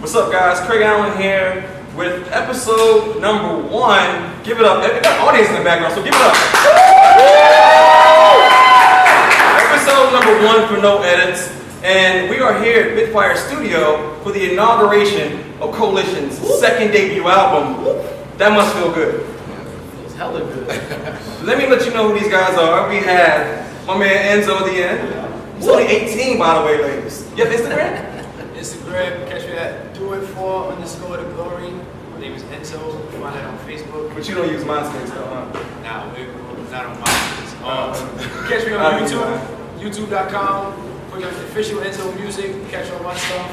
What's up, guys? Craig Allen here with episode number 1. Give it up. We got an audience in the background, so give it up. Episode number 1 for No Edits. And we are here at Bitfire Studio for the inauguration of Ko-Lition's second debut album. That must feel good. It's hella good. Let me let you know who these guys are. We have my man Enzo at the end. He's only 18, by the way, ladies. You have Instagram? Instagram, catch me at do-it-for_the-glory. My name is Enzo. Find it on Facebook. But you don't use MySpace though, huh? Nah, we're not on MySpace. Catch me on YouTube, youtube.com. Put your official Enzo music. Catch all my stuff.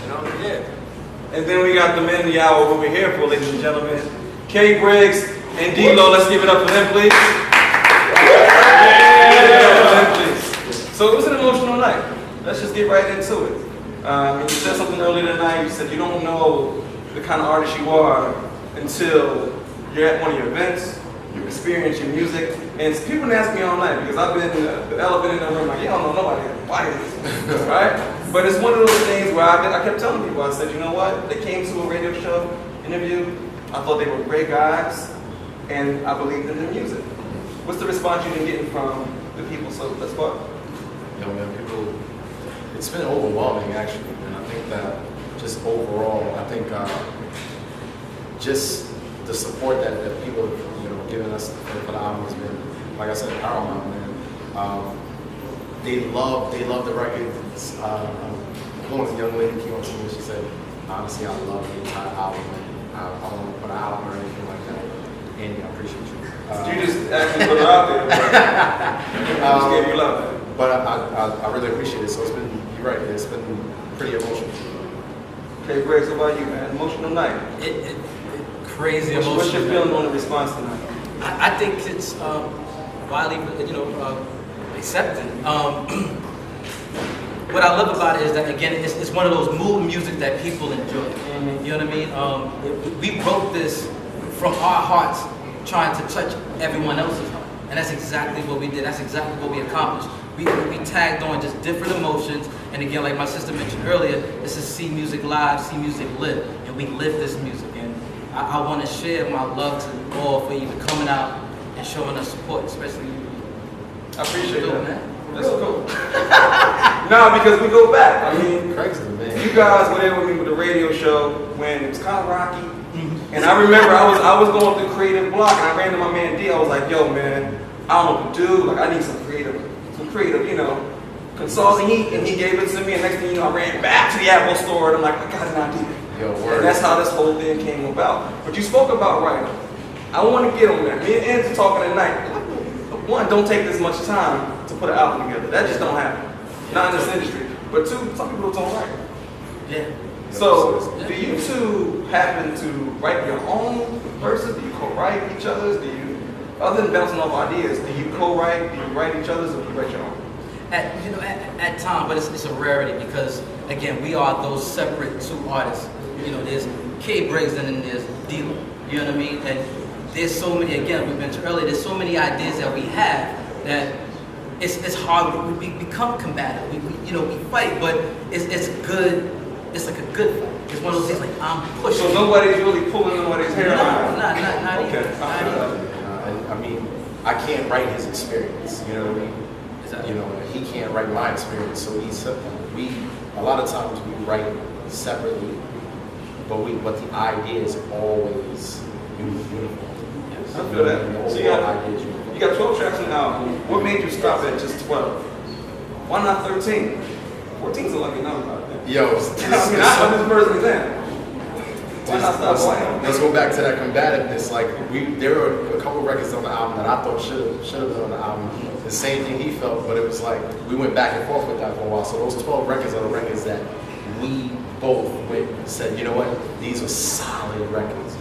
And yeah. And then we got the men of the hour over here for, ladies and gentlemen. K Briggs and D-Lo. Let's give it up for them, please. So it was an emotional night. Let's just get right into it. You said something earlier tonight. You said you don't know the kind of artist you are until you're at one of your events, you experience your music. And people ask me all night because I've been the elephant in the room, like, yeah, I don't know nobody. Why is this? Right? But it's one of those things where I kept telling people, I said, you know what? They came to a radio show, interview. I thought they were great guys, and I believed in their music. What's the response you've been getting from the people so thus far? Yo, man, people, it's been overwhelming actually, and I think that just overall, I think just the support that people have, given us for the album has been, like I said, paramount, man. They love the record. One was a young lady came up to me and she said, honestly, I love the entire album, man. I don't want to put an album or anything like that. Andy, I appreciate you. You just actually put it out there, but I just gave you love. But I really appreciate it. So it's been, you're right, it's been pretty emotional. Okay, Greg, what about you, man? Emotional night. Crazy emotional. What's your feeling on the response tonight? I think it's widely, accepted. What I love about it is that, again, it's one of those mood music that people enjoy. Mm-hmm. You know what I mean? We wrote this from our hearts, trying to touch everyone else's heart. And that's exactly what we did. That's exactly what we accomplished. We tagged on just different emotions. And again, like my sister mentioned earlier, this is See Music Live, See Music Live. And we live this music. And I want to share my love to all for even coming out and showing us support, especially you. I appreciate that, man. That's cool. No, because we go back. I mean, Craig's the man. You guys were there with me with the radio show when it was kind of rocky. Mm-hmm. And I remember I was going through creative block, and I ran to my man D. I was like, yo, man, I don't know what to do. Like, I need some creative, consulting. And he gave it to me. And next thing you know, I ran back to the Apple store, and I'm like, I got an idea. Yo, word. And that's how this whole thing came about. But you spoke about writing. I want to get on that. Me and Enzo talking tonight. One, don't take this much time to put an album together. That just don't happen. Not in this industry. But two, some people don't write. Yeah. So, do you two happen to write your own verses? Do you co-write each other's? Other than bouncing off ideas, do you co-write? Do you write each other's, or do you write your own? At times, but it's a rarity because, again, we are those separate two artists. There's K Briggs and then there's D-Lo. You know what I mean? And there's so many, again, we mentioned earlier, there's so many ideas that we have that it's hard. We become combative. We fight, but it's good. It's like a good fight. It's one of those things like I'm pushing. So nobody's really pulling nobody's hair out? Not okay. even. Not even. I mean, I can't write his experience. You know what I mean? Exactly. He can't write my experience. So a lot of times we write separately, but the idea is always uniform. Yes. I feel that. So you got 12 tracks on the album. What made you stop at just 12? Why not 13? 14 is a lucky number. Yo, I'm just personally saying. Why not stop playing? Let's go back to that combativeness. Like there were a couple records on the album that I thought should have been on the album. The same thing he felt, but it was like we went back and forth with that for a while. So those 12 records are the records that we both went and said, you know what, these are solid records,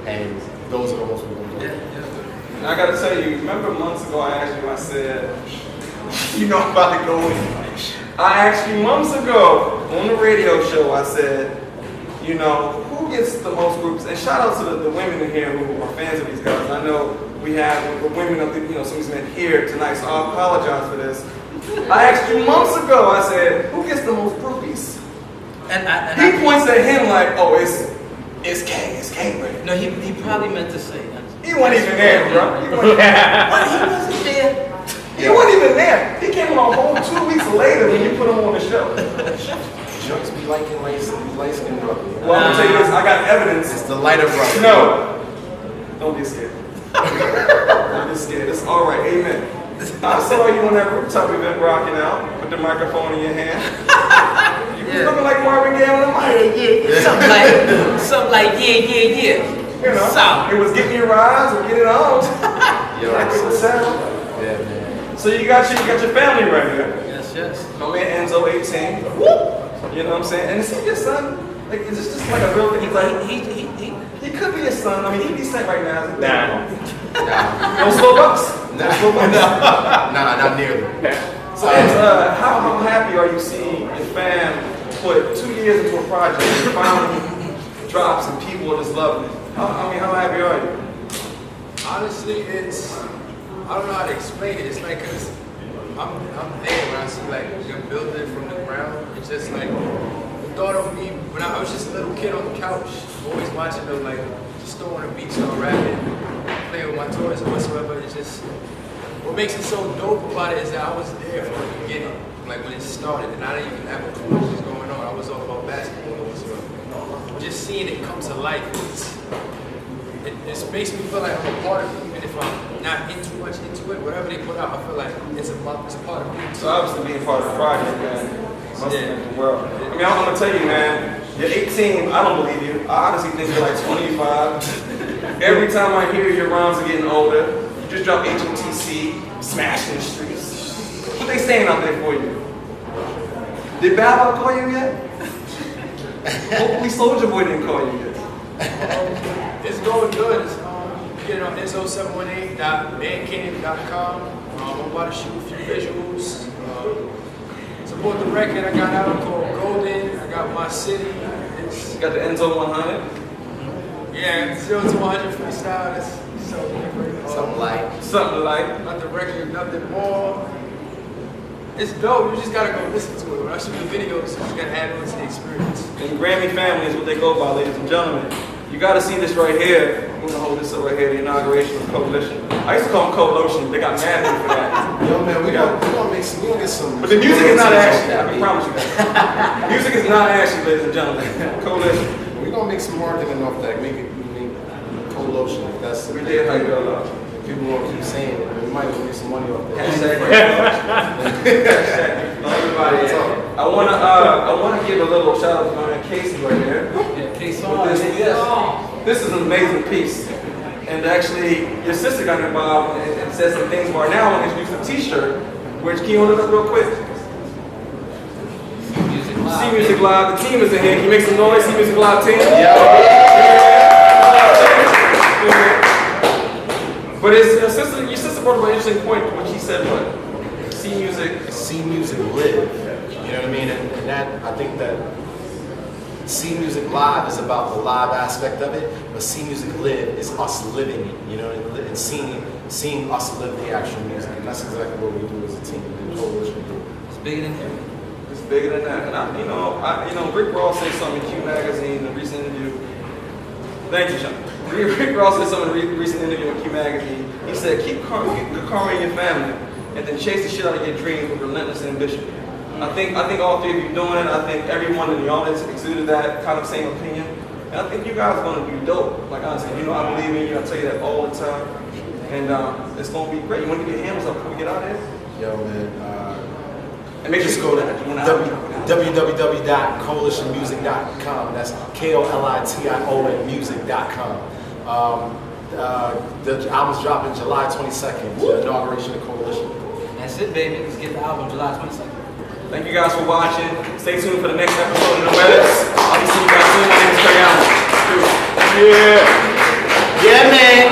and those are the ones we're gonna do. And I gotta tell you, remember months ago I asked you, I said, I'm about to go in. I asked you months ago on the radio show, I said, who gets the most groups? And shout out to the women in here who are fans of these guys. I know we have women of some of these men here tonight, so I apologize for this. I asked you months ago, I said, who gets the most groupies? He points at him like, oh, it's K, bro. No, he probably meant to say. He wasn't even there, bro. He wasn't there. He wasn't even there. He came on a whole 2 weeks later when you put him on the show. Junks be liking light skin brother. Well, I'm gonna tell you this. I got evidence. It's the lighter brother. No. Don't be scared. Don't be scared. It's all right. Amen. I saw you on that rooftop event rocking out with the microphone in your hand. You was looking like Marvin Gaye on the mic. Yeah. Something like yeah. You know, so. it was getting your rise or get it on. Yo, Like it was sound. yeah, man. So you got your family right here. Yes. My man Enzo, 18. You know what I'm saying? And is he your son? Like, is this just like a real thing? He's like, he could be your son. I mean, he'd be sent right now. Nah. No slow bucks. No slow bucks. Nah, not nearly. So, how happy are you seeing your fam put 2 years into a project and finally drops and people are just loving it? How happy are you? Honestly, I don't know how to explain it. It's like, cause I'm there when I see like them building it from the ground. It's just like the thought of me when I was just a little kid on the couch, always watching them like just throwing a beat, start rapping, playing with my toys or whatsoever. It's just what makes it so dope about it is that I was there from the beginning, like when it started, and I didn't even have a clue what was going on. I was all about basketball or whatsoever. Just seeing it come to life, it makes me feel like I'm a part of it, even if I'm not too much into it. Whatever they put out, I feel like it's a part of me. So obviously being part of the project, man, must have meant the world. I mean, I'm gonna tell you, man, you're 18, I don't believe you. I honestly think you're like 25. Every time I hear your rhymes are getting older, you just drop HOTC, smashing the streets. What they saying out there for you? Did Baba call you yet? Hopefully Soulja Boy didn't call you yet. It's going good. It's, get it on Inso718.bandcamp.com. I'm about to shoot a few visuals. Support the record I got out called Golden. I got My City. You got the Enzo 100. Yeah, 0 to 100 freestyle. It's so different. Something like. Not the record, nothing more. It's dope. You just gotta go listen to it. When I shoot the videos, you just gotta add on to the experience. And Grammy family is what they go by, ladies and gentlemen. You got to see this right here. I'm gonna hold this up right here. The inauguration of Ko-Lition. I used to call them Ko-Lition. They got mad at me for that. Yo, man, we gonna get some. But the music is not ashy. I can promise you that. Music is not ashy, ladies and gentlemen. Ko-Lition. We're gonna make some marketing off that. Make Ko-Lition. That's We did how you go. People won't keep saying it. We might make some money off that. Everybody. I wanna give a little shout out to my man Casey right here. This is an amazing piece. And actually, your sister got involved and said some things more. Now I want to introduce a t-shirt, which can you hold it up real quick? C-Music Live. The team is in here. Can you make some noise? C-Music Live team? Yeah. But your sister brought up an interesting point when she said what? C-Music live. You know what I mean? And that, I think that C-Music Live is about the live aspect of it, but C-Music Live is us living it, you know, and seeing us live the actual music, and that's exactly what we do as a team. It's bigger than him. It's bigger than that. And Rick Ross said something in Q Magazine in a recent interview. Thank you, Shawn. Rick Ross said something in a recent interview in Q Magazine. He said, keep karma in your family, and then chase the shit out of your dreams with relentless ambition. I think all three of you doing it. I think everyone in the audience exuded that kind of same opinion. And I think you guys are going to be dope. Like honestly, I believe in you. I tell you that all the time. And it's going to be great. You want to get your hands up before we get out of here? Yo, man. And make sure you go to www.coalitionmusic.com. That's KOLITION music.com. The album's dropping July 22nd. The inauguration of Ko-Lition. That's it, baby. Let's get the album July 22nd. Thank you guys for watching. Stay tuned for the next episode of The Reddits. I'll be seeing you guys soon. My name is Trey Allen. Yeah. Yeah, man.